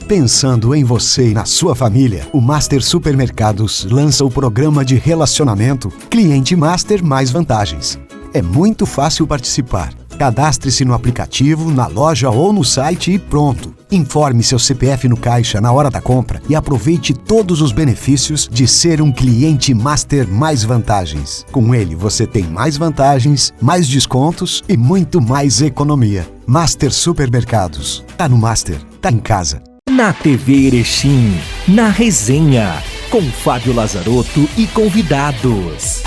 Pensando em você e na sua família, o Master Supermercados lança o programa de relacionamento Cliente Master Mais Vantagens. É muito fácil participar. Cadastre-se no aplicativo, na loja ou no site e pronto. Informe seu CPF no caixa na hora da compra e aproveite todos os benefícios de ser um cliente Master Mais Vantagens. Com ele você tem mais vantagens, mais descontos e muito mais economia. Master Supermercados. Tá no Master, tá em casa. Na TV Erechim, na resenha, com Fábio Lazarotto e convidados.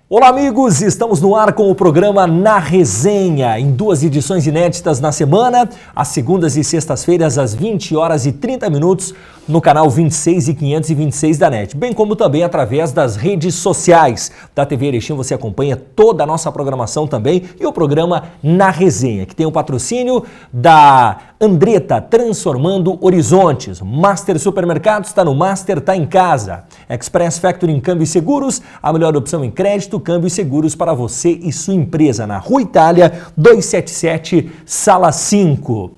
Olá amigos, estamos no ar com o programa Na Resenha, em 2 edições inéditas na semana, às segundas e sextas-feiras às 20 horas e 30 minutos no canal 26 e 526 da NET, bem como também através das redes sociais da TV Erechim. Você acompanha toda a nossa programação também e o programa Na Resenha, que tem o patrocínio da Andretta, transformando horizontes. Master Supermercados, está no Master, está em casa. Express Factory em Câmbio e Seguros, a melhor opção em crédito, câmbio e seguros para você e sua empresa, na Rua Itália, 277, Sala 5.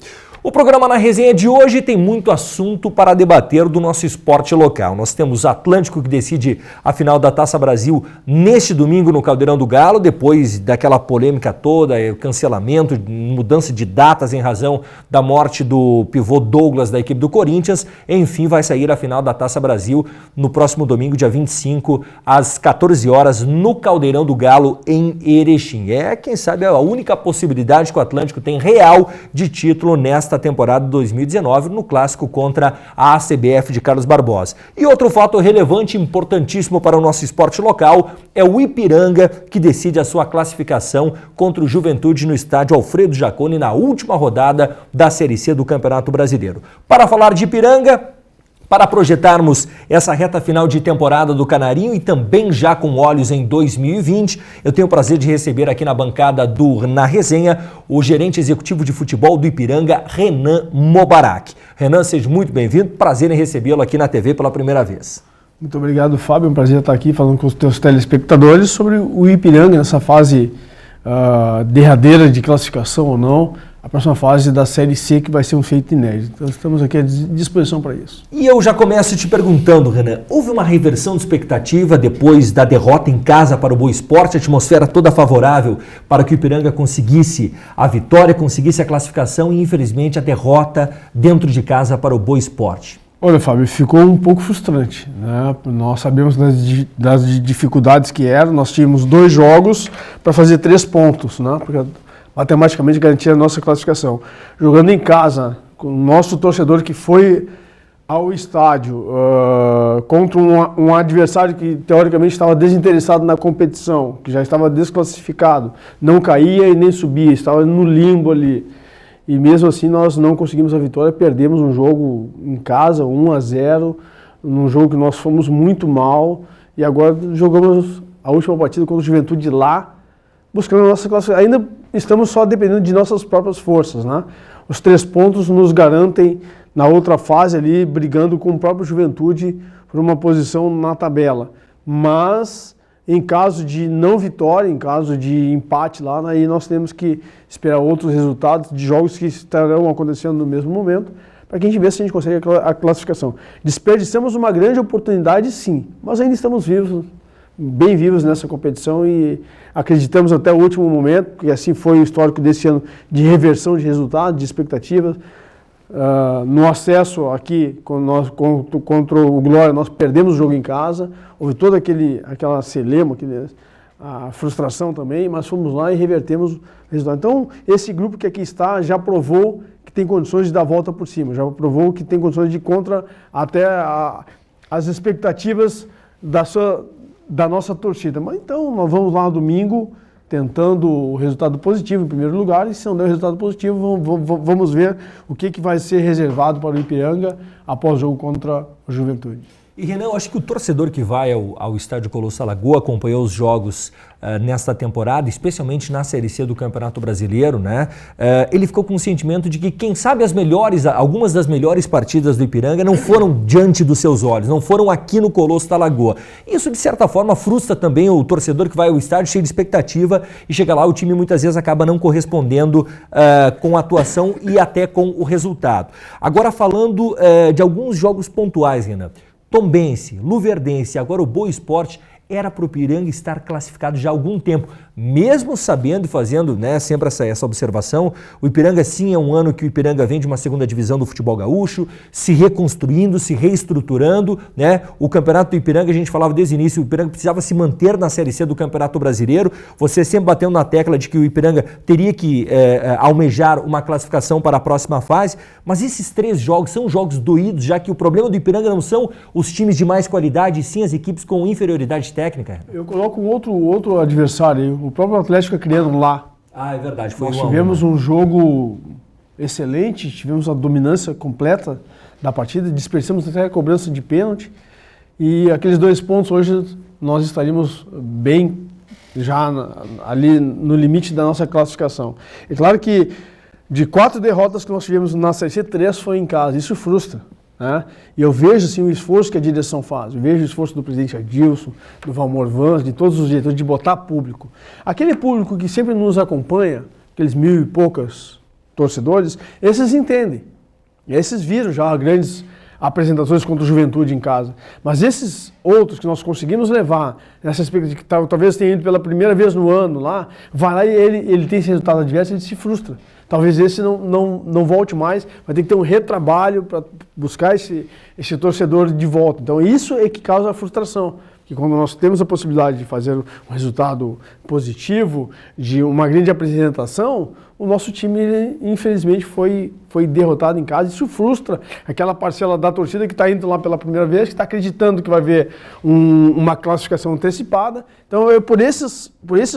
O programa Na Resenha de hoje tem muito assunto para debater do nosso esporte local. Nós temos Atlântico, que decide a final da Taça Brasil neste domingo no Caldeirão do Galo, depois daquela polêmica toda, cancelamento, mudança de datas em razão da morte do pivô Douglas da equipe do Corinthians. Enfim, vai sair a final da Taça Brasil no próximo domingo, dia 25, às 14 horas, no Caldeirão do Galo, em Erechim. É, quem sabe, a única possibilidade que o Atlântico tem real de título nesta temporada de 2019 no clássico contra a ACBF de Carlos Barbosa. E outro fato relevante e importantíssimo para o nosso esporte local é o Ipiranga, que decide a sua classificação contra o Juventude no estádio Alfredo Jaconi na última rodada da Série C do Campeonato Brasileiro. Para falar de Ipiranga, para projetarmos essa reta final de temporada do Canarinho e também já com olhos em 2020, eu tenho o prazer de receber aqui na bancada do Na Resenha o gerente executivo de futebol do Ipiranga, Renan Mobarak. Renan, seja muito bem-vindo, prazer em recebê-lo aqui na TV pela primeira vez. Muito obrigado, Fábio, é um prazer estar aqui falando com os teus telespectadores sobre o Ipiranga nessa fase derradeira de classificação ou não. A próxima fase da Série C, que vai ser um feito inédito. Então estamos aqui à disposição para isso. E eu já começo te perguntando, Renan, houve uma reversão de expectativa depois da derrota em casa para o Boa Esporte, a atmosfera toda favorável para que o Ipiranga conseguisse a vitória, conseguisse a classificação e infelizmente a derrota dentro de casa para o Boa Esporte? Olha, Fábio, ficou um pouco frustrante, né? Nós sabemos das dificuldades que eram, nós tínhamos 2 jogos para fazer 3 pontos, né? Porque matematicamente garantir a nossa classificação. Jogando em casa, com o nosso torcedor que foi ao estádio contra um adversário que teoricamente estava desinteressado na competição, que já estava desclassificado, não caía e nem subia, estava no limbo ali. E mesmo assim nós não conseguimos a vitória, perdemos um jogo em casa, 1-0, num jogo que nós fomos muito mal, e agora jogamos a última partida contra o Juventude lá, buscando a nossa classificação. Ainda estamos só dependendo de nossas próprias forças, né? Os 3 pontos nos garantem na outra fase ali, brigando com o próprio Juventude por uma posição na tabela. Mas, em caso de não vitória, em caso de empate lá, aí nós temos que esperar outros resultados de jogos que estarão acontecendo no mesmo momento, para que a gente veja se a gente consegue a classificação. Desperdiçamos uma grande oportunidade, sim, mas ainda estamos vivos, bem vivos nessa competição e acreditamos até o último momento, porque assim foi o histórico desse ano de reversão de resultados, de expectativas. No acesso aqui contra o Glória, nós perdemos o jogo em casa, houve toda aquela celema, a frustração também, mas fomos lá e revertemos o resultado. Então, esse grupo que aqui está já provou que tem condições de dar a volta por cima, já provou que tem condições de ir contra até as expectativas da nossa torcida. Mas então, nós vamos lá no domingo tentando o resultado positivo em primeiro lugar, e se não der o resultado positivo, vamos ver o que vai ser reservado para o Ipiranga após o jogo contra o Juventude. E Renan, eu acho que o torcedor que vai ao Estádio Colosso Alagoa, acompanhou os jogos nesta temporada, especialmente na Série C do Campeonato Brasileiro, né? Ele ficou com o sentimento de que, quem sabe, algumas das melhores partidas do Ipiranga não foram diante dos seus olhos, não foram aqui no Colosso da Lagoa. Isso, de certa forma, frustra também o torcedor que vai ao estádio cheio de expectativa e chega lá, o time muitas vezes acaba não correspondendo com a atuação e até com o resultado. Agora, falando de alguns jogos pontuais, Renan. Tombense, Luverdense, agora o Boa Esporte, era para o Ipiranga estar classificado já há algum tempo, mesmo sabendo e fazendo, né, sempre essa observação. O Ipiranga, sim, é um ano que o Ipiranga vem de uma segunda divisão do futebol gaúcho, se reconstruindo, se reestruturando, né? O campeonato do Ipiranga, a gente falava desde o início, o Ipiranga precisava se manter na Série C do Campeonato Brasileiro. Você sempre bateu na tecla de que o Ipiranga teria que almejar uma classificação para a próxima fase, mas esses 3 jogos são jogos doídos, já que o problema do Ipiranga não são os times de mais qualidade, e sim as equipes com inferioridade técnica. Eu coloco um outro adversário, o próprio Atlético Acreano lá. Ah, é verdade. Nós tivemos um jogo excelente, tivemos a dominância completa da partida, dispersamos até a cobrança de pênalti, e aqueles 2 pontos hoje nós estaríamos bem já ali no limite da nossa classificação. É claro que de 4 derrotas que nós tivemos na Série C, 3 foi em casa, isso frustra. Né? E eu vejo assim, o esforço que a direção faz, eu vejo o esforço do presidente Adilson, do Valmor Vans, de todos os diretores, de botar público. Aquele público que sempre nos acompanha, aqueles 1000 e poucos torcedores, esses entendem. Esses viram já grandes apresentações contra o Juventude em casa. Mas esses outros que nós conseguimos levar, nessa expectativa que talvez tenha ido pela primeira vez no ano lá, vai lá e ele tem esse resultado adverso, ele se frustra. Talvez esse não volte mais, vai ter que ter um retrabalho para buscar esse torcedor de volta. Então isso é que causa a frustração. Que quando nós temos a possibilidade de fazer um resultado positivo, de uma grande apresentação, o nosso time, infelizmente, foi derrotado em casa. Isso frustra aquela parcela da torcida que está indo lá pela primeira vez, que está acreditando que vai ver uma classificação antecipada. Então, é por esses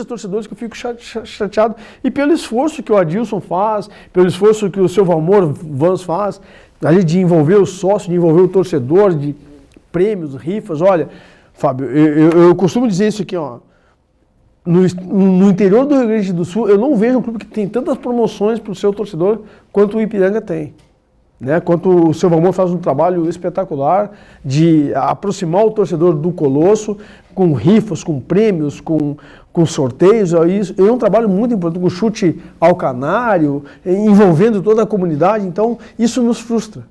torcedores que eu fico chateado. E pelo esforço que o Adilson faz, pelo esforço que o seu Valmor Vans faz, ali de envolver o sócio, de envolver o torcedor, de prêmios, rifas. Olha, Fábio, eu costumo dizer isso aqui, ó. No interior do Rio Grande do Sul, eu não vejo um clube que tem tantas promoções para o seu torcedor quanto o Ipiranga tem. Né? Quanto o seu Valmor faz um trabalho espetacular de aproximar o torcedor do Colosso, com rifas, com prêmios, com sorteios. É um trabalho muito importante, com chute ao canário, envolvendo toda a comunidade. Então, isso nos frustra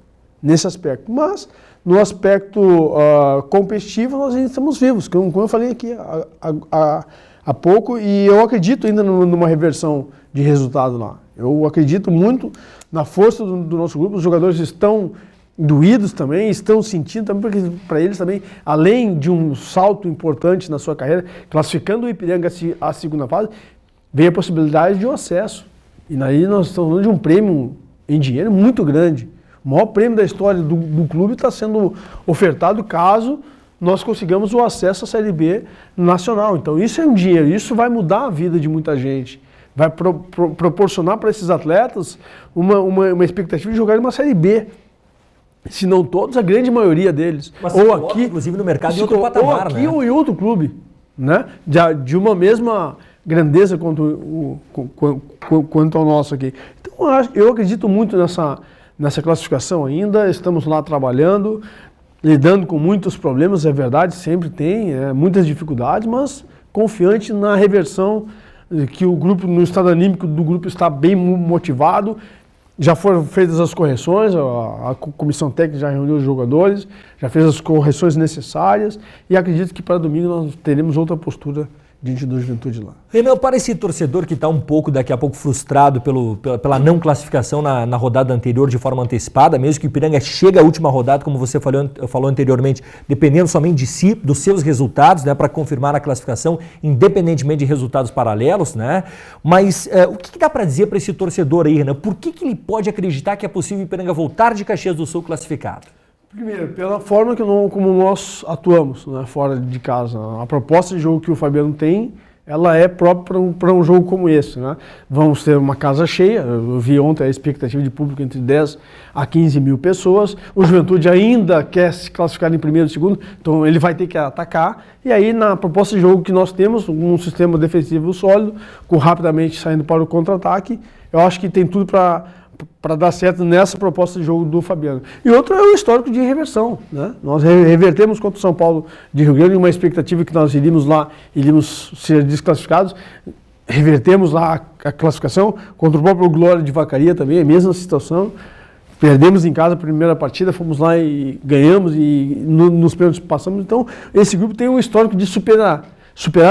nesse aspecto. Mas no aspecto competitivo, nós ainda estamos vivos, como eu falei aqui há pouco, e eu acredito ainda numa reversão de resultado lá. Eu acredito muito na força do nosso grupo, os jogadores estão doídos também, estão sentindo também, porque para eles também, além de um salto importante na sua carreira, classificando o Ipiranga à segunda fase, vem a possibilidade de um acesso. E aí nós estamos falando de um prêmio em dinheiro muito grande. O maior prêmio da história do clube está sendo ofertado caso nós consigamos o acesso à Série B nacional. Então isso é um dinheiro, isso vai mudar a vida de muita gente. Vai proporcionar para esses atletas uma expectativa de jogar uma Série B. Se não todos, a grande maioria deles. Mas ou aqui, inclusive no mercado, em outro patamar, ou aqui, né? Ou em outro clube, né? De uma mesma grandeza quanto ao nosso aqui. Então eu acredito muito nessa classificação ainda, estamos lá trabalhando, lidando com muitos problemas, é verdade, sempre tem, muitas dificuldades, mas confiante na reversão, que o grupo, no estado anímico do grupo está bem motivado, já foram feitas as correções, a comissão técnica já reuniu os jogadores, já fez as correções necessárias e acredito que para domingo nós teremos outra postura diante do Juventude lá. Renan, para esse torcedor que está um pouco, daqui a pouco, frustrado pela não classificação na rodada anterior de forma antecipada, mesmo que o Ipiranga chegue à última rodada, como você falou anteriormente, dependendo somente de si, dos seus resultados, né, para confirmar a classificação, independentemente de resultados paralelos, né? Mas o que dá para dizer para esse torcedor aí, Renan? Por que ele pode acreditar que é possível o Ipiranga voltar de Caxias do Sul classificado? Primeiro, pela forma como nós atuamos, né, fora de casa. A proposta de jogo que o Fabiano tem ela é própria para um jogo como esse, né? Vamos ter uma casa cheia, eu vi ontem a expectativa de público entre 10 a 15 mil pessoas, o Juventude ainda quer se classificar em primeiro e segundo, então ele vai ter que atacar, e aí na proposta de jogo que nós temos, um sistema defensivo sólido, com rapidamente saindo para o contra-ataque, eu acho que tem tudo para dar certo nessa proposta de jogo do Fabiano. E outro é o histórico de reversão, né? Nós revertemos contra o São Paulo de Rio Grande uma expectativa que nós iríamos lá, iríamos ser desclassificados, revertemos lá a classificação, contra o próprio Glória de Vacaria também, a mesma situação, perdemos em casa a primeira partida, fomos lá e ganhamos e nos pênaltis passamos, então esse grupo tem um histórico de superar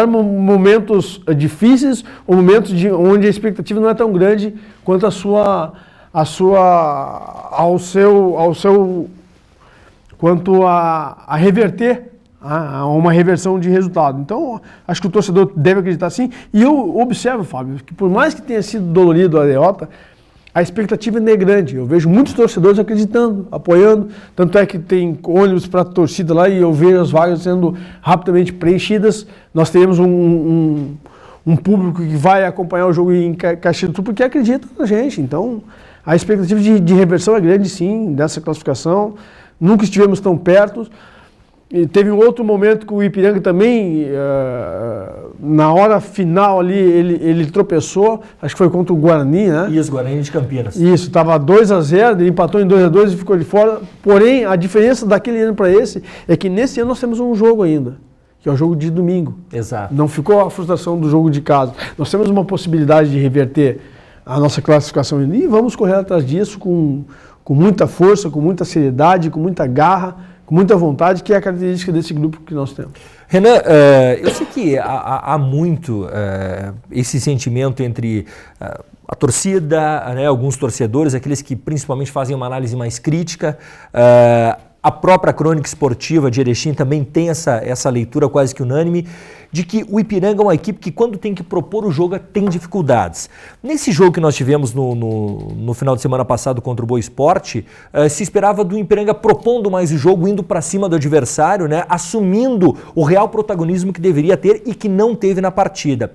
momentos difíceis ou momentos onde a expectativa não é tão grande quanto quanto a reverter a uma reversão de resultado. Então, acho que o torcedor deve acreditar sim. E eu observo, Fábio, que por mais que tenha sido dolorido a derrota, a expectativa ainda é grande. Eu vejo muitos torcedores acreditando, apoiando. Tanto é que tem ônibus para a torcida lá e eu vejo as vagas sendo rapidamente preenchidas. Nós teremos um público que vai acompanhar o jogo em Caxias do Sul porque acredita na gente. Então, a expectativa de reversão é grande, sim, dessa classificação. Nunca estivemos tão perto. E teve um outro momento que o Ipiranga também, na hora final ali, ele tropeçou, acho que foi contra o Guarani, né? Isso, Guarani de Campinas. Isso, estava 2-0, ele empatou em 2-2 e ficou de fora. Porém, a diferença daquele ano para esse é que nesse ano nós temos um jogo ainda, que é o jogo de domingo. Exato. Não ficou a frustração do jogo de casa. Nós temos uma possibilidade de reverter a nossa classificação e vamos correr atrás disso com muita força, com muita seriedade, com muita garra, com muita vontade, que é a característica desse grupo que nós temos. Renan, eu sei que há muito esse sentimento entre a torcida, né, alguns torcedores, aqueles que principalmente fazem uma análise mais crítica. A própria crônica esportiva de Erechim também tem essa leitura quase que unânime de que o Ipiranga é uma equipe que quando tem que propor o jogo tem dificuldades. Nesse jogo que nós tivemos no final de semana passado contra o Boa Esporte, se esperava do Ipiranga propondo mais o jogo, indo para cima do adversário, né, assumindo o real protagonismo que deveria ter e que não teve na partida.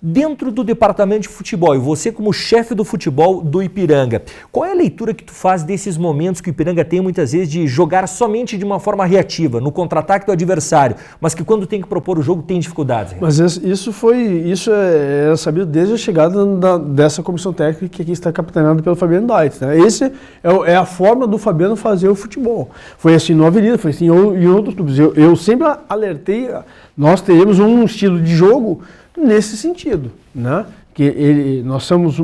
Dentro do departamento de futebol, e você como chefe do futebol do Ipiranga, qual é a leitura que tu faz desses momentos que o Ipiranga tem muitas vezes de jogar somente de uma forma reativa, no contra-ataque do adversário, mas que quando tem que propor o jogo tem dificuldades? Mas isso é sabido desde a chegada dessa comissão técnica que aqui está capitaneada pelo Fabiano Daitz, né? Esse é a forma do Fabiano fazer o futebol. Foi assim no Avenida, foi assim em outros clubes. Eu sempre alertei, nós teremos um estilo de jogo nesse sentido, né? Que nós somos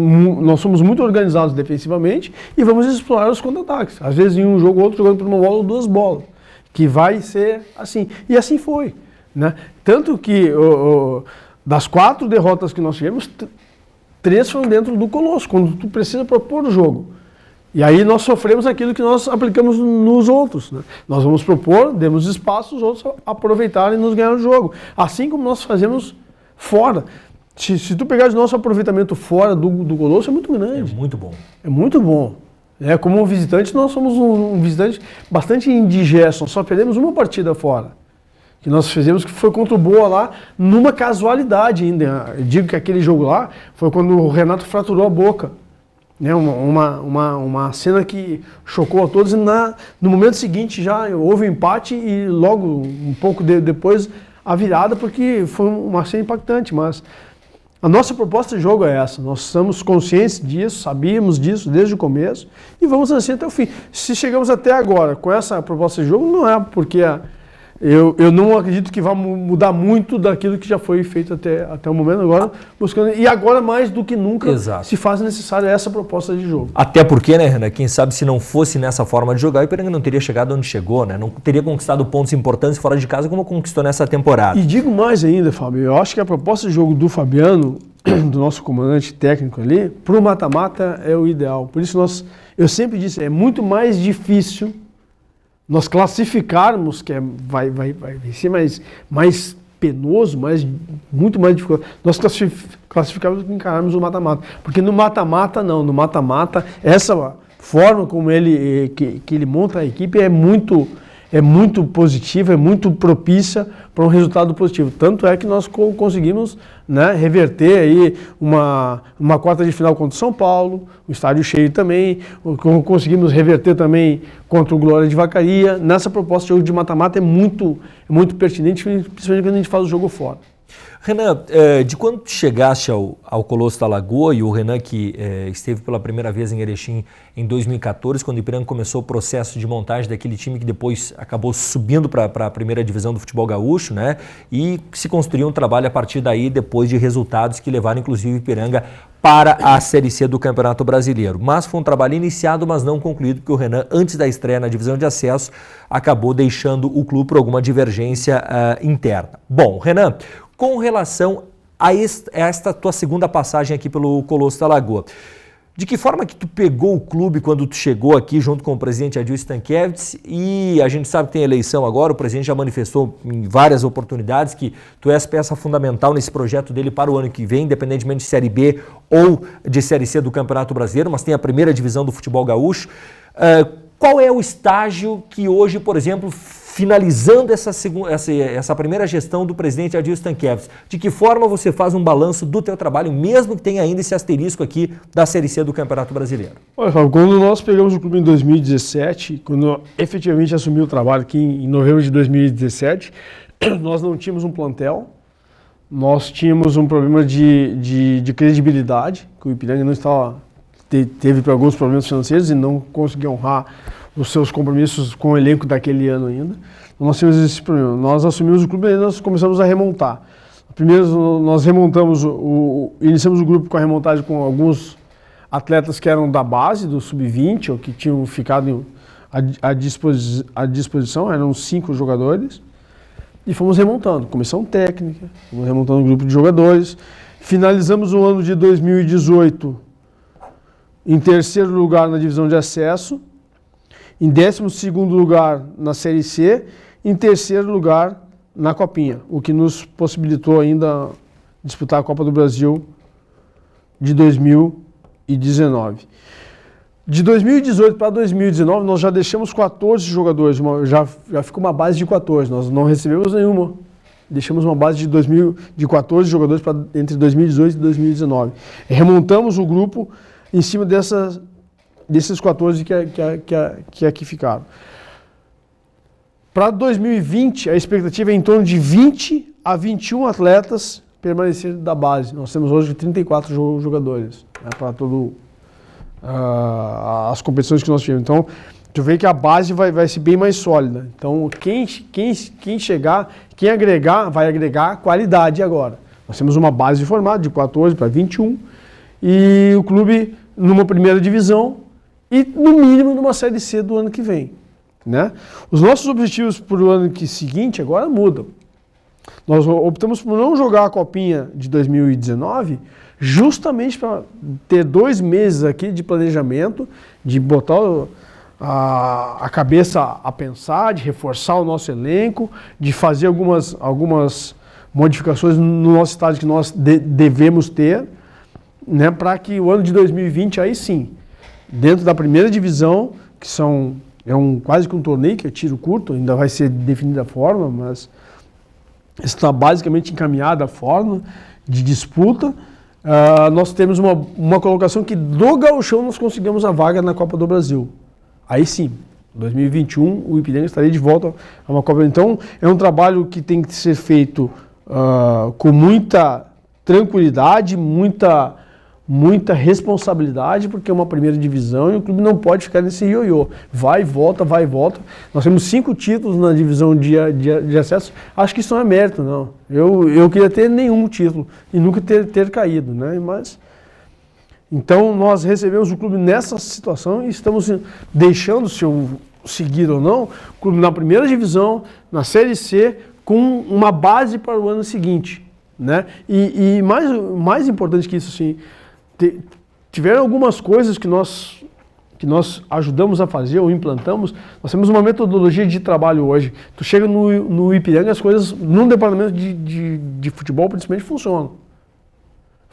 muito organizados defensivamente e vamos explorar os contra-ataques. Às vezes em um jogo ou outro jogando por uma bola ou duas bolas, que vai ser assim. E assim foi, né? Tanto que das 4 derrotas que nós tivemos, 3 foram dentro do Colosso, quando tu precisa propor o jogo. E aí nós sofremos aquilo que nós aplicamos nos outros, né? Nós vamos propor, demos espaço, os outros aproveitarem e nos ganhar o jogo. Assim como nós fazemos fora. Se tu pegares o nosso aproveitamento fora do Colosso, é muito grande. É muito bom. É muito bom. Como um visitante, nós somos um visitante bastante indigesto. Nós só perdemos uma partida fora. Que nós fizemos, que foi contra o Boa lá, numa casualidade ainda. Eu digo que aquele jogo lá foi quando o Renato fraturou a boca. Uma cena que chocou a todos. E no momento seguinte já houve um empate e logo, um pouco depois, a virada, porque foi uma cena impactante, mas a nossa proposta de jogo é essa. Nós estamos conscientes disso, sabíamos disso desde o começo e vamos assim até o fim. Se chegamos até agora com essa proposta de jogo, não é porque eu não acredito que vá mudar muito daquilo que já foi feito até o momento agora, buscando. E agora mais do que nunca se faz necessária essa proposta de jogo. Até porque, né, Renan, quem sabe se não fosse nessa forma de jogar, o Ipiranga não teria chegado onde chegou, né? Não teria conquistado pontos importantes fora de casa como conquistou nessa temporada. E digo mais ainda, Fábio, eu acho que a proposta de jogo do Fabiano, do nosso comandante técnico ali, para o mata-mata é o ideal. Por isso eu sempre disse, é muito mais difícil nós classificarmos, que vai ser mais penoso, muito mais difícil. Nós classificarmos do que encararmos o mata-mata. Porque no mata-mata, não. No mata-mata, essa forma como que ele monta a equipe é muito é muito positiva, é muito propícia para um resultado positivo. Tanto é que nós conseguimos, né, reverter aí uma quarta de final contra o São Paulo, o estádio cheio também, conseguimos reverter também contra o Glória de Vacaria. Nessa proposta de jogo de mata-mata é muito pertinente, principalmente quando a gente faz o jogo fora. Renan, de quando tu chegaste ao Colosso da Lagoa, e o Renan que esteve pela primeira vez em Erechim em 2014, quando o Ipiranga começou o processo de montagem daquele time que depois acabou subindo para a primeira divisão do futebol gaúcho, né? E se construiu um trabalho a partir daí, depois de resultados que levaram inclusive o Ipiranga para a Série C do Campeonato Brasileiro. Mas foi um trabalho iniciado, mas não concluído, porque o Renan, antes da estreia na divisão de acesso, acabou deixando o clube por alguma divergência interna. Bom, Renan, com relação a esta tua segunda passagem aqui pelo Colosso da Lagoa, de que forma que tu pegou o clube quando tu chegou aqui junto com o presidente Adil Stankiewicz? E a gente sabe que tem eleição agora, o presidente já manifestou em várias oportunidades que tu és peça fundamental nesse projeto dele para o ano que vem, independentemente de Série B ou de Série C do Campeonato Brasileiro, mas tem a primeira divisão do futebol gaúcho. Qual é o estágio que hoje, por exemplo, finalizando essa primeira gestão do presidente Adil Stankiewicz, de que forma você faz um balanço do teu trabalho, mesmo que tenha ainda esse asterisco aqui da Série C do Campeonato Brasileiro? Olha, Fábio, quando nós pegamos o clube em 2017, quando eu efetivamente assumi o trabalho aqui em novembro de 2017, nós não tínhamos um plantel, nós tínhamos um problema de credibilidade, que o Ipiranga não estava, teve alguns problemas financeiros e não conseguia honrar os seus compromissos com o elenco daquele ano ainda. Nós tínhamos esse problema. Nós assumimos o clube e nós começamos a remontar. Primeiro nós remontamos, iniciamos o grupo com a remontagem com alguns atletas que eram da base, do sub-20, ou que tinham ficado à disposição, eram 5 jogadores, e fomos remontando, comissão técnica, fomos remontando um grupo de jogadores. Finalizamos o ano de 2018 em terceiro lugar na divisão de acesso, em 12º lugar na Série C, em terceiro lugar na Copinha, o que nos possibilitou ainda disputar a Copa do Brasil de 2019. De 2018 para 2019, nós já deixamos 14 jogadores, já ficou uma base de 14, nós não recebemos nenhuma. Deixamos uma base de 14 jogadores entre 2018 e 2019. Remontamos o grupo em cima desses 14 que aqui ficaram. Para 2020, a expectativa é em torno de 20 a 21 atletas permanecerem da base. Nós temos hoje 34 jogadores, né, para todas as competições que nós tivemos. Então, tu vê que a base vai ser bem mais sólida. Então, quem chegar, quem agregar, vai agregar qualidade agora. Nós temos uma base formada de 14 para 21 e o clube numa primeira divisão e, no mínimo, numa Série C do ano que vem, né? Os nossos objetivos para o ano seguinte agora mudam. Nós optamos por não jogar a Copinha de 2019 justamente para ter 2 meses aqui de planejamento, de botar a cabeça a pensar, de reforçar o nosso elenco, de fazer algumas modificações no nosso estádio que nós devemos ter, né, para que o ano de 2020, aí sim, dentro da primeira divisão, que quase que um torneio, que é tiro curto, ainda vai ser definida a forma, mas está basicamente encaminhada a forma de disputa. Nós temos uma colocação que do Gauchão nós conseguimos a vaga na Copa do Brasil. Aí sim, 2021 o Ipiranga estaria de volta a uma Copa. Então é um trabalho que tem que ser feito com muita tranquilidade, muita responsabilidade, porque é uma primeira divisão e o clube não pode ficar nesse ioiô. Vai e volta, vai e volta. Nós temos 5 títulos na divisão de acesso. Acho que isso não é mérito, não. Eu queria ter nenhum título e nunca ter caído, né? Mas, então nós recebemos o clube nessa situação e estamos deixando, se eu seguir ou não, o clube na primeira divisão, na Série C, com uma base para o ano seguinte, né? E mais importante que isso, assim, tiveram algumas coisas que nós ajudamos a fazer ou implantamos. Nós temos uma metodologia de trabalho hoje. Tu chega no Ipiranga, as coisas num departamento de futebol principalmente funcionam.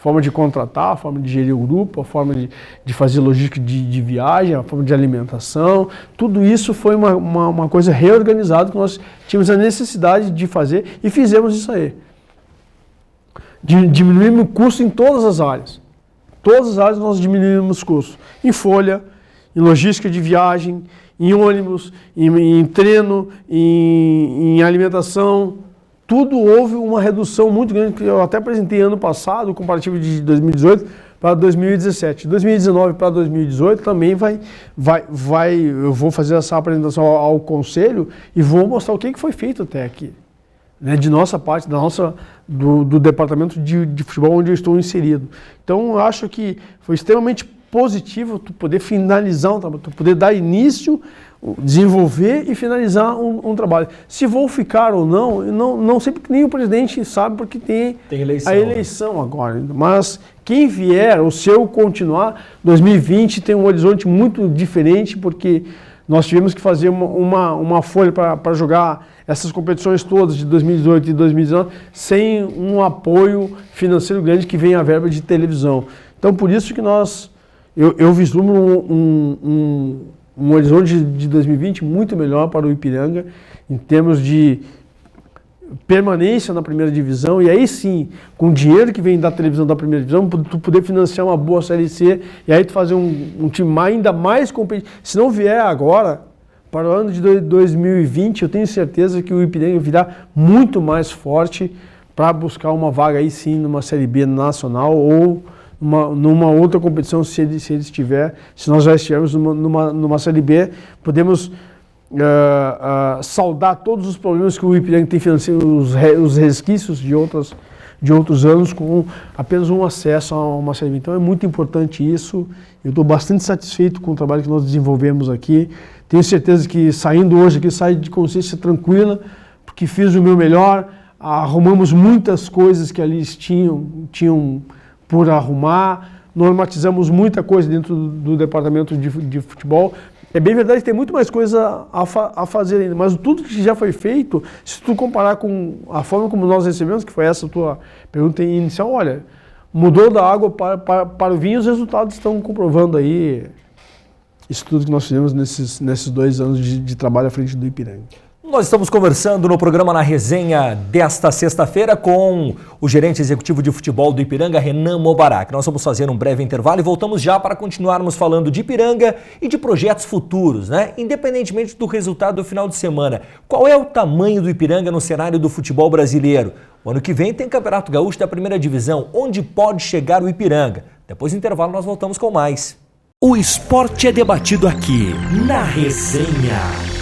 forma de contratar, a forma de gerir o grupo, a forma de fazer logística de viagem, a forma de alimentação, tudo isso foi uma coisa reorganizada que nós tínhamos a necessidade de fazer e fizemos isso aí. Diminuímos o custo em todas as áreas. Todas as áreas nós diminuímos o custo. Em folha, em logística de viagem, em ônibus, em treino, em alimentação. Tudo houve uma redução muito grande, que eu até apresentei ano passado, o comparativo de 2018 para 2017. 2019 para 2018 também eu vou fazer essa apresentação ao Conselho e vou mostrar o que foi feito até aqui. Né, de nossa parte, do departamento de futebol onde eu estou inserido. Então, eu acho que foi extremamente positivo tu poder finalizar um trabalho, tu poder dar início, desenvolver e finalizar um trabalho. Se vou ficar ou não sei, porque nem o presidente sabe, porque tem eleição, a eleição agora. Mas quem vier, ou se eu continuar, 2020 tem um horizonte muito diferente, porque nós tivemos que fazer uma folha para jogar essas competições todas de 2018 e 2019 sem um apoio financeiro grande que vem a verba de televisão. Então, por isso que eu vislumbro um horizonte de 2020 muito melhor para o Ipiranga em termos de permanência na primeira divisão, e aí sim, com o dinheiro que vem da televisão da primeira divisão, tu poder financiar uma boa Série C, e aí tu fazer um time ainda mais competitivo. Se não vier agora, para o ano de 2020, eu tenho certeza que o Ipiranga virá muito mais forte para buscar uma vaga aí sim numa Série B nacional ou numa outra competição, se nós já estivermos numa Série B, podemos saldar todos os problemas que o Ipiranga tem financeiro, os resquícios de outros anos, com apenas um acesso a uma Série B. Então é muito importante isso. Eu estou bastante satisfeito com o trabalho que nós desenvolvemos aqui. Tenho certeza que saindo hoje aqui, saio de consciência tranquila, porque fiz o meu melhor, arrumamos muitas coisas que ali tinham por arrumar, normatizamos muita coisa dentro do departamento de futebol. É bem verdade que tem muito mais coisa a fazer ainda, mas tudo que já foi feito, se tu comparar com a forma como nós recebemos, que foi essa tua pergunta inicial, olha, mudou da água para o vinho, os resultados estão comprovando aí isso tudo que nós fizemos nesses 2 anos de trabalho à frente do Ipiranga. Nós estamos conversando no programa Na Resenha desta sexta-feira com o gerente executivo de futebol do Ipiranga, Renan Mobarak. Nós vamos fazer um breve intervalo e voltamos já para continuarmos falando de Ipiranga e de projetos futuros, né? Independentemente do resultado do final de semana. Qual é o tamanho do Ipiranga no cenário do futebol brasileiro? O ano que vem tem Campeonato Gaúcho da Primeira Divisão. Onde pode chegar o Ipiranga? Depois do intervalo nós voltamos com mais. O esporte é debatido aqui, na Resenha.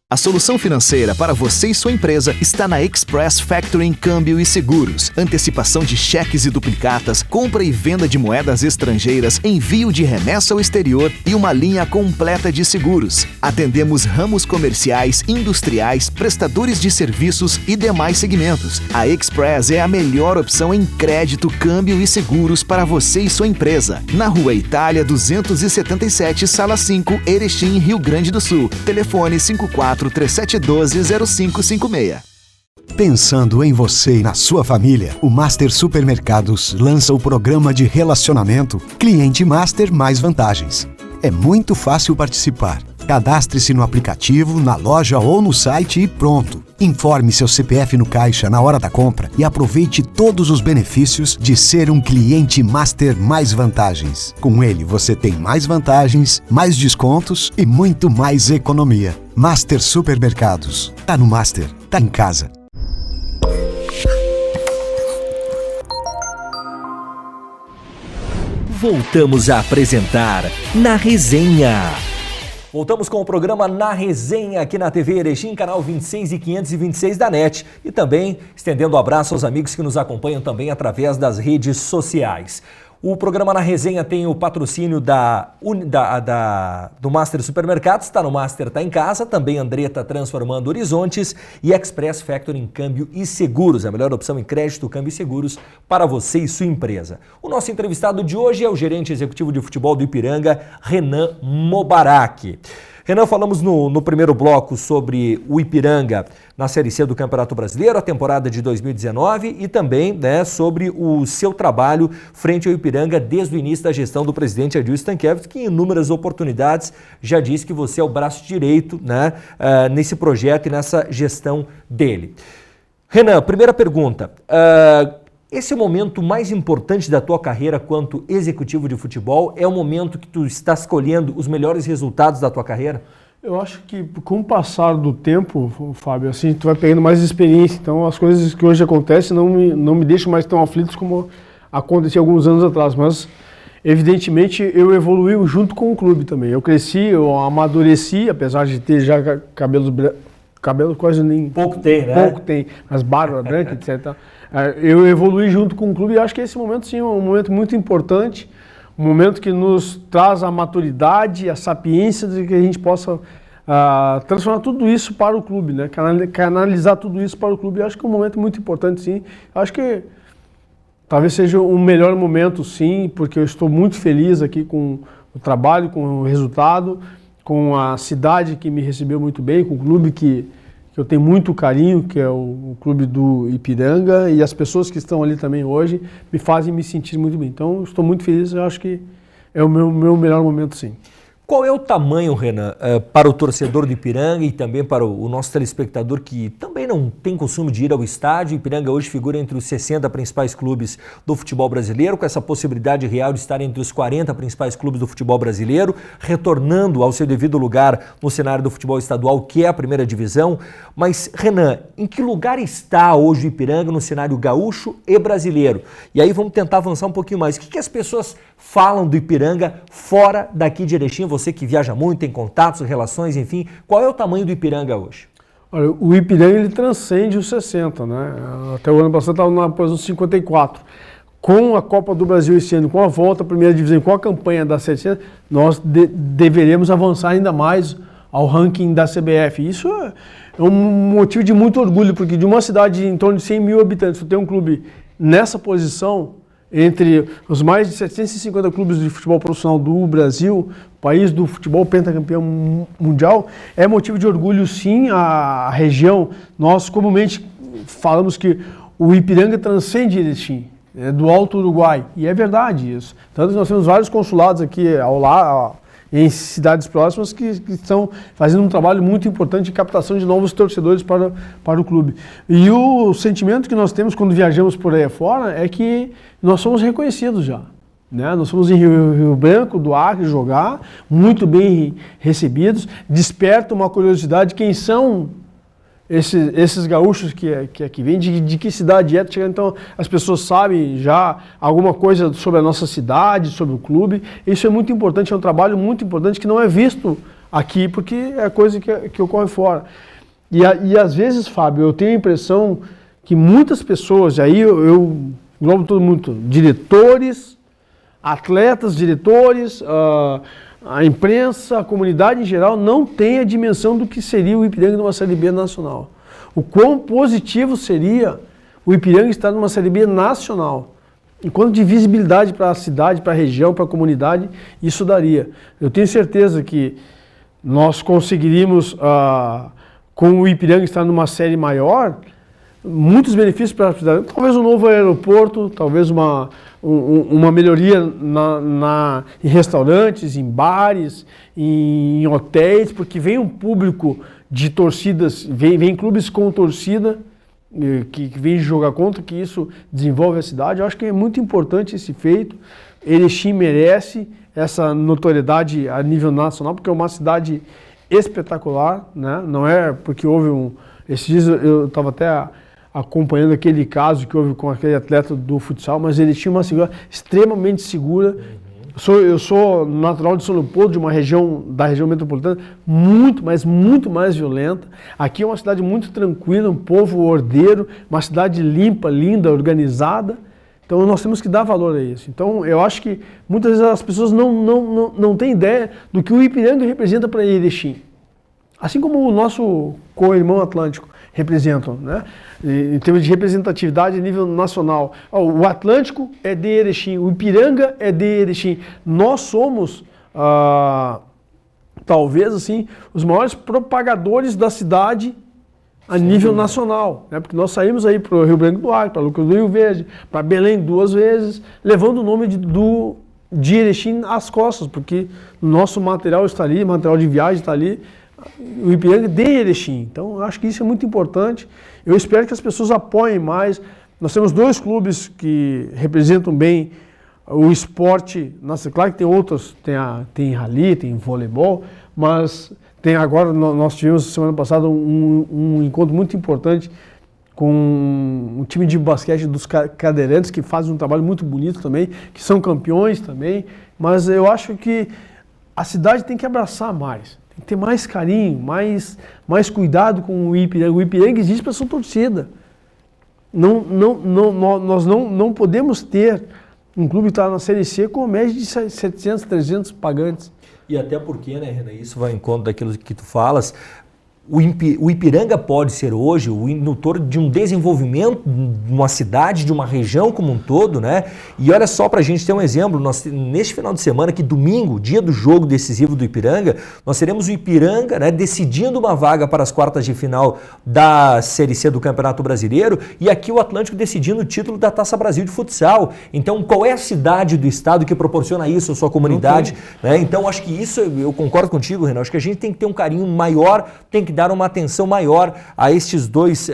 A solução financeira para você e sua empresa está na Express Factoring Câmbio e Seguros. Antecipação de cheques e duplicatas, compra e venda de moedas estrangeiras, envio de remessa ao exterior e uma linha completa de seguros. Atendemos ramos comerciais, industriais, prestadores de serviços e demais segmentos. A Express é a melhor opção em crédito, câmbio e seguros para você e sua empresa. Na Rua Itália 277, Sala 5, Erechim, Rio Grande do Sul. Telefone 543712-0556. Pensando em você e na sua família, o Master Supermercados lança o programa de relacionamento Cliente Master Mais Vantagens. É muito fácil participar. Cadastre-se no aplicativo, na loja ou no site e pronto. Informe seu CPF no caixa na hora da compra e aproveite todos os benefícios de ser um cliente Master Mais Vantagens. Com ele você tem mais vantagens, mais descontos e muito mais economia. Master Supermercados. Tá no Master, tá em casa. Voltamos a apresentar Na Resenha. Voltamos com o programa Na Resenha aqui na TV Erechim, canal 26 e 526 da NET. E também estendendo um abraço aos amigos que nos acompanham também através das redes sociais. O programa Na Resenha tem o patrocínio do Master Supermercados, está no Master, está em casa, também Andretta Transformando Horizontes e Express Factoring Câmbio e Seguros, a melhor opção em crédito, câmbio e seguros para você e sua empresa. O nosso entrevistado de hoje é o gerente executivo de futebol do Ipiranga, Renan Mobarak. Renan, falamos no primeiro bloco sobre o Ipiranga na Série C do Campeonato Brasileiro, a temporada de 2019, e também, né, sobre o seu trabalho frente ao Ipiranga desde o início da gestão do presidente Adil Stankiewicz, que em inúmeras oportunidades já disse que você é o braço direito, né, nesse projeto e nessa gestão dele. Renan, primeira pergunta. Esse é o momento mais importante da tua carreira quanto executivo de futebol? É o momento que tu está escolhendo os melhores resultados da tua carreira? Eu acho que com o passar do tempo, Fábio, assim, tu vai pegando mais experiência. Então as coisas que hoje acontecem não me deixam mais tão aflitos como acontecia alguns anos atrás. Mas, evidentemente, eu evolui junto com o clube também. Eu cresci, eu amadureci, apesar de ter já cabelo quase nem... Pouco tem, né? Pouco tem, mas barba branca, etc. Eu evolui junto com o clube e acho que esse momento, sim, é um momento muito importante, um momento que nos traz a maturidade, a sapiência de que a gente possa transformar tudo isso para o clube, né? Canalizar tudo isso para o clube. Eu acho que é um momento muito importante, sim. Eu acho que talvez seja um melhor momento, sim, porque eu estou muito feliz aqui com o trabalho, com o resultado, com a cidade que me recebeu muito bem, com o clube que eu tenho muito carinho, que é o clube do Ipiranga, e as pessoas que estão ali também hoje me fazem me sentir muito bem. Então, estou muito feliz, eu acho que é o meu melhor momento, sim. Qual é o tamanho, Renan, para o torcedor do Ipiranga e também para o nosso telespectador que também não tem costume de ir ao estádio? O Ipiranga hoje figura entre os 60 principais clubes do futebol brasileiro, com essa possibilidade real de estar entre os 40 principais clubes do futebol brasileiro, retornando ao seu devido lugar no cenário do futebol estadual, que é a primeira divisão. Mas, Renan, em que lugar está hoje o Ipiranga no cenário gaúcho e brasileiro? E aí vamos tentar avançar um pouquinho mais. O que as pessoas falam do Ipiranga fora daqui de Erechim? Você que viaja muito, tem contatos, relações, enfim, qual é o tamanho do Ipiranga hoje? Olha, o Ipiranga ele transcende os 60, né? Até o ano passado estava na posição 54. Com a Copa do Brasil esse ano, com a volta à primeira divisão, com a campanha da 700, nós deveremos avançar ainda mais ao ranking da CBF. Isso é um motivo de muito orgulho, porque de uma cidade de em torno de 100 mil habitantes, tu tem um clube nessa posição, entre os mais de 750 clubes de futebol profissional do Brasil, país do futebol pentacampeão mundial, é motivo de orgulho, sim, a região. Nós comumente falamos que o Ipiranga transcende Erechim, do Alto Uruguai, e é verdade isso. Tanto que nós temos vários consulados aqui ao lado, em cidades próximas que estão fazendo um trabalho muito importante de captação de novos torcedores para o clube. E o sentimento que nós temos quando viajamos por aí fora é que nós somos reconhecidos já. Né? Nós fomos em Rio Branco, do Acre, jogar, muito bem recebidos, desperta uma curiosidade, quem são esses gaúchos que vêm, de que cidade é, então as pessoas sabem já alguma coisa sobre a nossa cidade, sobre o clube. Isso é muito importante, é um trabalho muito importante que não é visto aqui, porque é coisa que ocorre fora. E às vezes, Fábio, eu tenho a impressão que muitas pessoas, aí eu englobo todo mundo, diretores, atletas, diretores, a imprensa, a comunidade em geral não tem a dimensão do que seria o Ipiranga numa Série B nacional. O quão positivo seria o Ipiranga estar numa Série B nacional. Enquanto de visibilidade para a cidade, para a região, para a comunidade, isso daria. Eu tenho certeza que nós conseguiríamos, com o Ipiranga estar numa série maior, muitos benefícios para a cidade. Talvez um novo aeroporto, talvez uma melhoria em restaurantes, em bares, em hotéis, porque vem um público de torcidas, vem clubes com torcida que vem jogar contra, que isso desenvolve a cidade. Eu acho que é muito importante esse feito. Erechim merece essa notoriedade a nível nacional, porque é uma cidade espetacular, né? Não é porque houve esses dias eu estava até acompanhando aquele caso que houve com aquele atleta do futsal, mas ele tinha uma segurança extremamente segura. Eu sou natural de São Leopoldo, de uma região, da região metropolitana, muito mais violenta. Aqui é uma cidade muito tranquila, um povo ordeiro, uma cidade limpa, linda, organizada. Então nós temos que dar valor a isso. Então eu acho que muitas vezes as pessoas não têm ideia do que o Ipiranga representa para Erechim. Assim como o nosso co-irmão Atlântico representam, né? Em termos de representatividade a nível nacional. O Atlântico é de Erechim, o Ipiranga é de Erechim. Nós somos talvez assim, os maiores propagadores da cidade a nível nacional, né? Porque nós saímos aí para o Rio Branco do Acre, para Lucas do Rio Verde, para Belém 2 vezes, levando o nome de Erechim às costas, porque o nosso material está ali, material de viagem está ali, o Ipiranga de Erechim. Então, eu acho que isso é muito importante. Eu espero que as pessoas apoiem mais. Nós temos 2 clubes que representam bem o esporte. Nossa, claro que tem outros, tem rally, tem voleibol, mas tem agora, nós tivemos semana passada um encontro muito importante com um time de basquete dos cadeirantes, que fazem um trabalho muito bonito também, que são campeões também, mas eu acho que a cidade tem que abraçar mais, tem que ter mais carinho, mais cuidado com o Ipiranga. O Ipiranga existe para sua torcida. Nós não podemos ter um clube que está na Série C com média de 700, 300 pagantes. E até porque, né, Renan, isso vai em conta daquilo que tu falas, o Ipiranga pode ser hoje o indutor de um desenvolvimento de uma cidade, de uma região como um todo, né? E olha só, para a gente ter um exemplo, neste final de semana, que domingo, dia do jogo decisivo do Ipiranga, nós teremos o Ipiranga, né, decidindo uma vaga para as quartas de final da Série C do Campeonato Brasileiro, e aqui o Atlântico decidindo o título da Taça Brasil de futsal. Então, qual é a cidade do estado que proporciona isso à sua comunidade? Né? Então, acho que isso, eu concordo contigo, Renan, acho que a gente tem que ter um carinho maior, tem que dar uma atenção maior a estes 2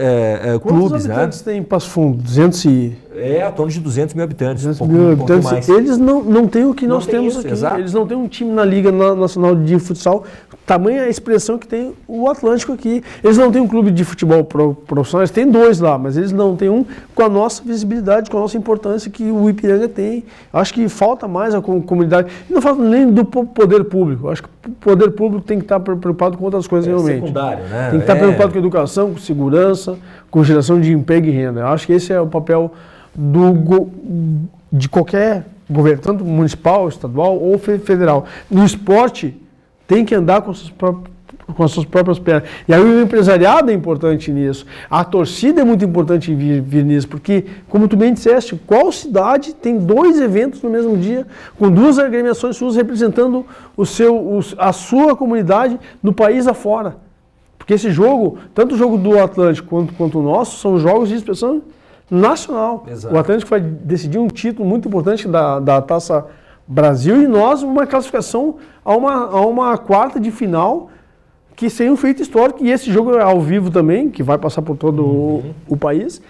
clubes. Quantos habitantes tem em Passo Fundo? 200 e... É, a torno de 200 mil habitantes. 200 mil habitantes. Mais. Eles não têm o que nós temos aqui. Exato. Eles não têm um time na Liga Nacional de Futsal, tamanha a expressão que tem o Atlântico aqui. Eles não têm um clube de futebol profissional, eles têm 2 lá, mas eles não têm um com a nossa visibilidade, com a nossa importância que o Ipiranga tem. Acho que falta mais a comunidade. E não falta nem do poder público. Acho que o poder público tem que estar preocupado com outras coisas realmente. Secundário, né? Tem que estar preocupado com educação, com segurança, com geração de emprego e renda. Acho que esse é o papel de qualquer governo, tanto municipal, estadual ou federal. No esporte, tem que andar com as suas próprias pernas. E aí o empresariado é importante nisso. A torcida é muito importante vir nisso, porque, como tu bem disseste, qual cidade tem 2 eventos no mesmo dia, com 2 agremiações suas representando a sua comunidade no país afora? Porque esse jogo, tanto o jogo do Atlântico quanto o nosso, são jogos de expressão nacional. Exato. O Atlântico vai decidir um título muito importante da Taça Brasil e nós uma classificação a uma quarta de final que seria um feito histórico, e esse jogo é ao vivo também, que vai passar por todo o país.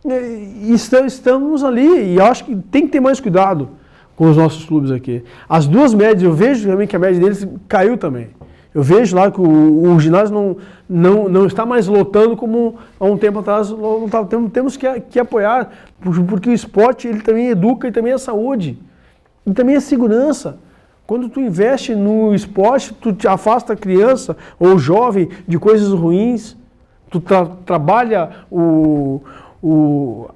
E estamos ali, e acho que tem que ter mais cuidado com os nossos clubes aqui. As 2 médias, eu vejo também que a média deles caiu também. Eu vejo lá que o ginásio não está mais lotando como há um tempo atrás. Temos que apoiar, porque o esporte ele também educa e também é saúde, e também é segurança. Quando tu investe no esporte, tu te afasta a criança ou o jovem de coisas ruins, tu trabalha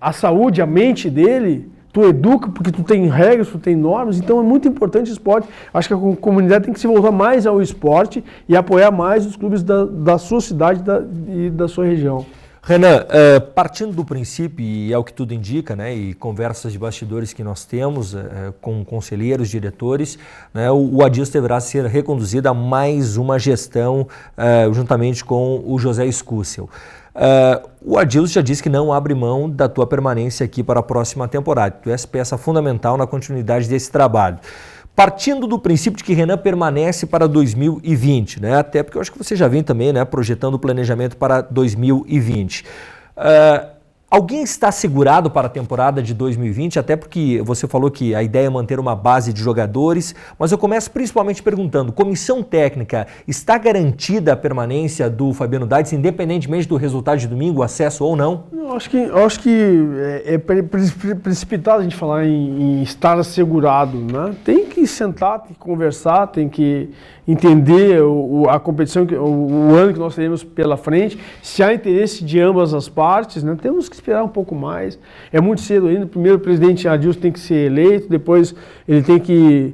a saúde, a mente dele, tu educa porque tu tem regras, tu tem normas, então é muito importante o esporte. Acho que a comunidade tem que se voltar mais ao esporte e apoiar mais os clubes da sua cidade e da sua região. Renan, partindo do princípio, e é o que tudo indica, né, e conversas de bastidores que nós temos com conselheiros, diretores, né, o Adilson deverá ser reconduzido a mais uma gestão juntamente com o José Escúcio. O Adilson já disse que não abre mão da tua permanência aqui para a próxima temporada. Tu és peça fundamental na continuidade desse trabalho. Partindo do princípio de que Renan permanece para 2020, né? Até porque eu acho que você já vem também, né, projetando o planejamento para 2020. Alguém está segurado para a temporada de 2020? Até porque você falou que a ideia é manter uma base de jogadores, mas eu começo principalmente perguntando, comissão técnica, está garantida a permanência do Fabiano Dades, independentemente do resultado de domingo, acesso ou não? Eu acho que é precipitado a gente falar em estar assegurado, né? Tem que sentar, tem que conversar, tem que entender a competição, o ano que nós teremos pela frente, se há interesse de ambas as partes, né? Temos que esperar um pouco mais. É muito cedo ainda. Primeiro o presidente Adilson tem que ser eleito, depois ele tem que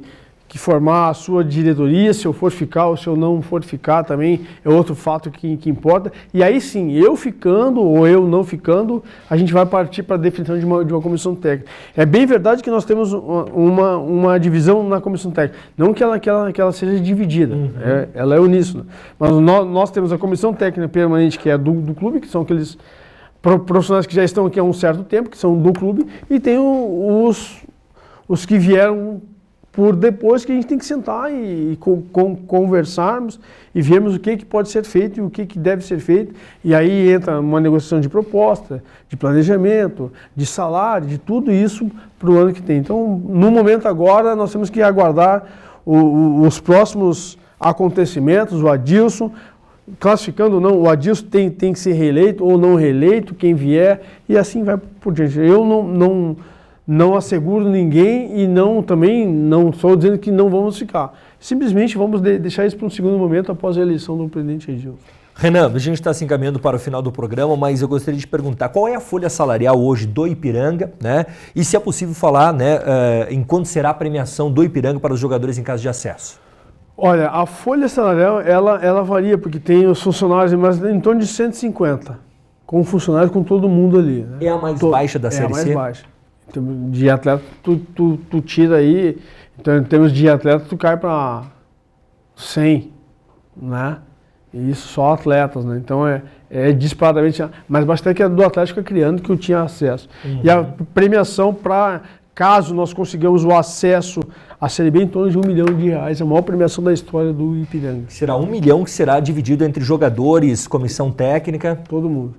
que formar a sua diretoria, se eu for ficar ou se eu não for ficar também é outro fato que importa. E aí sim, eu ficando ou eu não ficando, a gente vai partir para a definição de uma comissão técnica. É bem verdade que nós temos uma divisão na comissão técnica, não que ela seja dividida, ela é uníssona. Mas nós temos a comissão técnica permanente, que é do clube, que são aqueles profissionais que já estão aqui há um certo tempo, que são do clube, e tem os que vieram por depois, que a gente tem que sentar e conversarmos e vermos o que pode ser feito e o que deve ser feito. E aí entra uma negociação de proposta, de planejamento, de salário, de tudo isso para o ano que tem. Então, no momento agora, nós temos que aguardar os próximos acontecimentos, o Adilson, classificando ou não, o Adilson tem que ser reeleito ou não reeleito, quem vier, e assim vai por diante. Eu não asseguro ninguém e também não estou dizendo que não vamos ficar. Simplesmente vamos deixar isso para um segundo momento após a eleição do presidente Adilson. Renan, a gente está se encaminhando para o final do programa, mas eu gostaria de perguntar qual é a folha salarial hoje do Ipiranga, né? E se é possível falar, né, em quanto será a premiação do Ipiranga para os jogadores em caso de acesso? Olha, a folha salarial, ela varia, porque tem os funcionários, mas em torno de 150, com funcionários, com todo mundo ali. Né? É a mais baixa da Série C? É a mais baixa. De atleta, tu tira aí, então em termos de atleta, tu cai para 100, né? E isso só atletas, né? Então é disparadamente, mas bastante que é do Atlético criando que eu tinha acesso. E a premiação para, caso nós consigamos o acesso à Série B, em torno de R$1 milhão, a maior premiação da história do Ipiranga. Será R$1 milhão que será dividido entre jogadores, comissão técnica? Todo mundo.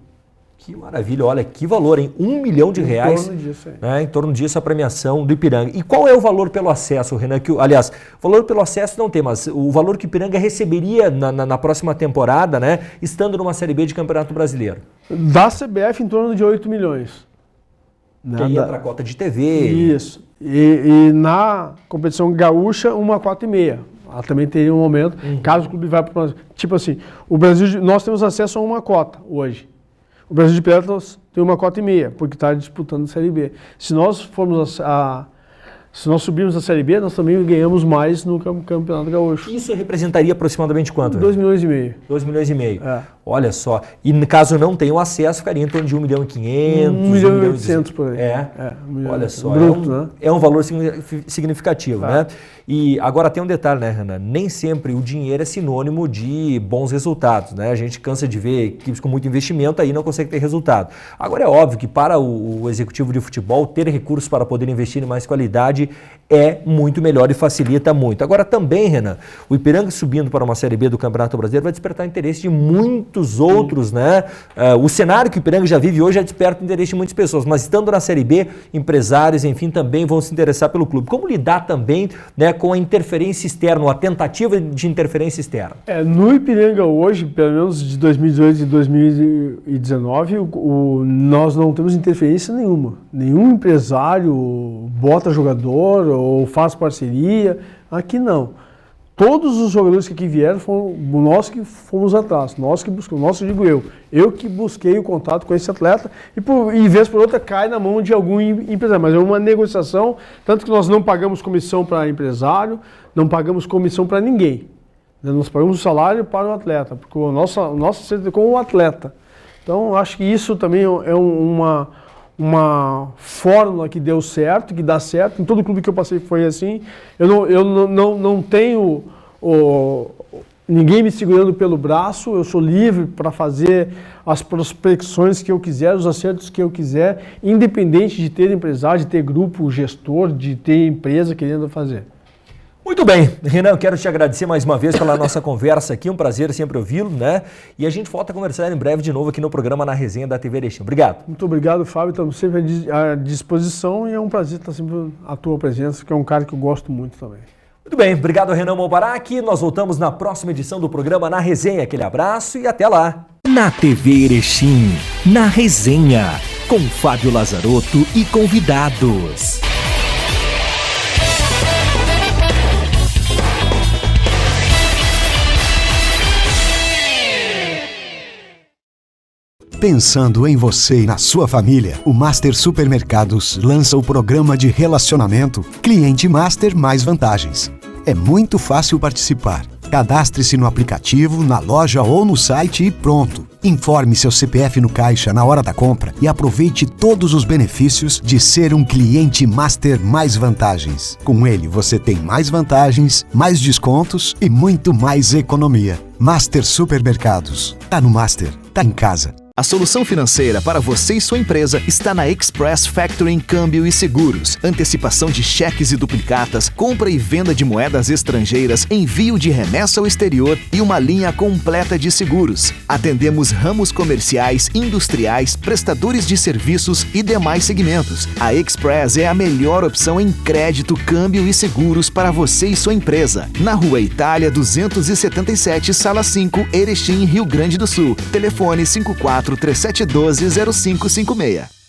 Que maravilha, olha, que valor, hein? R$1 milhão. Em torno disso, né? Em torno disso a premiação do Ipiranga. E qual é o valor pelo acesso, Renan? Aliás, o valor pelo acesso não tem, mas o valor que o Ipiranga receberia na próxima temporada, né? Estando numa Série B de Campeonato Brasileiro? Da CBF em torno de 8 milhões. Que aí entra a cota de TV. Isso. E na competição gaúcha, uma cota e meia. Ela também teria um momento, caso o clube vá para o... Tipo assim, o Brasil, nós temos acesso a uma cota hoje. O Brasil de Pelotas tem uma cota e meia, porque está disputando a Série B. Se nós subirmos a Série B, nós também ganhamos mais no Campeonato Gaúcho. Isso representaria aproximadamente quanto? 2 milhões e meio. 2 milhões e meio. É. Olha só. E caso não tenha o acesso, ficaria em torno de 1 milhão e 500. 1 milhão e 800 por aí. Olha só. Bruto, né? É um valor significativo, né? E agora tem um detalhe, né, Renan? Nem sempre o dinheiro é sinônimo de bons resultados, né? A gente cansa de ver equipes com muito investimento aí não consegue ter resultado. Agora é óbvio que para o executivo de futebol ter recursos para poder investir em mais qualidade é muito melhor e facilita muito. Agora também, Renan, o Ipiranga subindo para uma Série B do Campeonato Brasileiro vai despertar interesse de muitos outros, né? O cenário que o Ipiranga já vive hoje já desperta interesse de muitas pessoas, mas estando na Série B, empresários, enfim, também vão se interessar pelo clube. Como lidar também, né, com a interferência externa, a tentativa de interferência externa? No Ipiranga hoje, pelo menos de 2018 e 2019, nós não temos interferência nenhuma. Nenhum empresário bota jogador ou faz parceria. Aqui não. Todos os jogadores que aqui vieram foram nós que fomos atrás, nós que buscamos, eu que busquei o contato com esse atleta e vez por outra cai na mão de algum empresário, mas é uma negociação, tanto que nós não pagamos comissão para empresário, não pagamos comissão para ninguém, nós pagamos o salário para o atleta, porque o nosso centro é com o atleta. Então acho que isso também é uma fórmula que deu certo, que dá certo. Em todo clube que eu passei foi assim. Eu não tenho ninguém me segurando pelo braço, eu sou livre para fazer as prospecções que eu quiser, os acertos que eu quiser, independente de ter empresário, de ter grupo, gestor, de ter empresa querendo fazer. Muito bem, Renan, eu quero te agradecer mais uma vez pela nossa conversa aqui, um prazer sempre ouvi-lo, né? E a gente volta a conversar em breve de novo aqui no programa Na Resenha da TV Erechim. Obrigado. Muito obrigado, Fábio, estamos sempre à disposição e é um prazer estar sempre à tua presença, que é um cara que eu gosto muito também. Muito bem, obrigado Renan Mobarak, nós voltamos na próxima edição do programa Na Resenha. Aquele abraço e até lá. Na TV Erechim, Na Resenha, com Fábio Lazarotto e convidados. Pensando em você e na sua família, o Master Supermercados lança o programa de relacionamento Cliente Master Mais Vantagens. É muito fácil participar. Cadastre-se no aplicativo, na loja ou no site e pronto. Informe seu CPF no caixa na hora da compra e aproveite todos os benefícios de ser um cliente Master mais vantagens. Com ele você tem mais vantagens, mais descontos e muito mais economia. Master Supermercados. Tá no Master, tá em casa. A solução financeira para você e sua empresa está na Express Factoring Câmbio e Seguros. Antecipação de cheques e duplicatas, compra e venda de moedas estrangeiras, envio de remessa ao exterior e uma linha completa de seguros. Atendemos ramos comerciais, industriais, prestadores de serviços e demais segmentos. A Express é a melhor opção em crédito, câmbio e seguros para você e sua empresa. Na Rua Itália 277, Sala 5, Erechim, Rio Grande do Sul. Telefone 54 3712 0556.